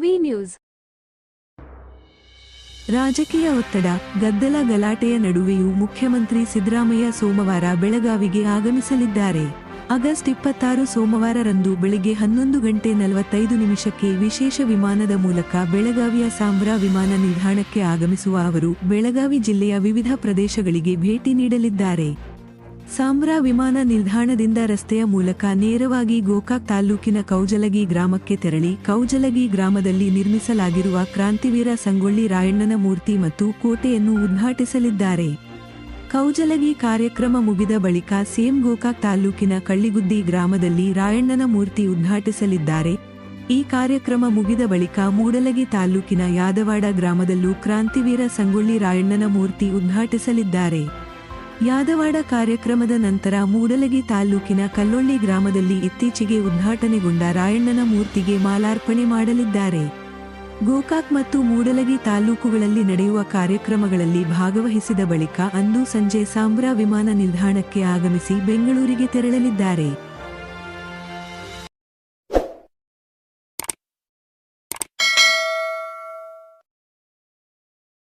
V news. ರಾಜಕೀಯ ಒತ್ತಡ, ಗದ್ದಲ ಗಲಾಟೆಯ ನಡುವೆಯೂ ಮುಖ್ಯಮಂತ್ರಿ ಸಿದ್ದರಾಮಯ್ಯ ಸೋಮವಾರ ಬೆಳಗಾವಿಗೆ ಆಗಮಿಸಲಿದ್ದಾರೆ. ಆಗಸ್ಟ್ 26 ಸೋಮವಾರರಂದು ಬೆಳಿಗ್ಗೆ 11:45 ವಿಶೇಷ ವಿಮಾನದ ಮೂಲಕ ಬೆಳಗಾವಿಯ ಸಾಂಬ್ರಾ ವಿಮಾನ ನಿಲ್ದಾಣಕ್ಕೆ ಆಗಮಿಸುವ ಅವರು ಬೆಳಗಾವಿ ಜಿಲ್ಲೆಯ ವಿವಿಧ ಪ್ರದೇಶಗಳಿಗೆ ಭೇಟಿ ನೀಡಲಿದ್ದಾರೆ. ಸಾಂಬ್ರಾ ವಿಮಾನ ನಿಲ್ದಾಣದಿಂದ ರಸ್ತೆಯ ಮೂಲಕ ನೇರವಾಗಿ ಗೋಕಾಕ್ ತಾಲೂಕಿನ ಕೌಜಲಗಿ ಗ್ರಾಮಕ್ಕೆ ತೆರಳಿ ಕೌಜಲಗಿ ಗ್ರಾಮದಲ್ಲಿ ನಿರ್ಮಿಸಲಾಗಿರುವ ಕ್ರಾಂತಿವೀರ ಸಂಗೊಳ್ಳಿ ರಾಯಣ್ಣನ ಮೂರ್ತಿ ಮತ್ತು ಕೋಟೆಯನ್ನು ಉದ್ಘಾಟಿಸಲಿದ್ದಾರೆ. ಕೌಜಲಗಿ ಕಾರ್ಯಕ್ರಮ ಮುಗಿದ ಬಳಿಕ ಸಿಎಂ ಗೋಕಾಕ್ ತಾಲೂಕಿನ ಕಳ್ಳಿಗುದ್ದಿ ಗ್ರಾಮದಲ್ಲಿ ರಾಯಣ್ಣನ ಮೂರ್ತಿ ಉದ್ಘಾಟಿಸಲಿದ್ದಾರೆ. ಈ ಕಾರ್ಯಕ್ರಮ ಮುಗಿದ ಬಳಿಕ ಮೂಡಲಗಿ ತಾಲೂಕಿನ ಯಾದವಾಡ ಗ್ರಾಮದಲ್ಲೂ ಕ್ರಾಂತಿವೀರ ಸಂಗೊಳ್ಳಿ ರಾಯಣ್ಣನ ಮೂರ್ತಿ ಉದ್ಘಾಟಿಸಲಿದ್ದಾರೆ. ಯಾದವಾಡ ಕಾರ್ಯಕ್ರಮದ ನಂತರ ಮೂಡಲಗಿ ತಾಲೂಕಿನ ಕಲ್ಲೊಳ್ಳಿ ಗ್ರಾಮದಲ್ಲಿ ಇತ್ತೀಚೆಗೆ ಉದ್ಘಾಟನೆಗೊಂಡ ರಾಯಣ್ಣನ ಮೂರ್ತಿಗೆ ಮಾಲಾರ್ಪಣೆ ಮಾಡಲಿದ್ದಾರೆ. ಗೋಕಾಕ್ ಮತ್ತು ಮೂಡಲಗಿ ತಾಲೂಕುಗಳಲ್ಲಿ ನಡೆಯುವ ಕಾರ್ಯಕ್ರಮಗಳಲ್ಲಿ ಭಾಗವಹಿಸಿದ ಬಳಿಕ ಅಂದು ಸಂಜೆ ಸಾಂಬ್ರಾ ವಿಮಾನ ನಿಲ್ದಾಣಕ್ಕೆ ಆಗಮಿಸಿ ಬೆಂಗಳೂರಿಗೆ ತೆರಳಲಿದ್ದಾರೆ.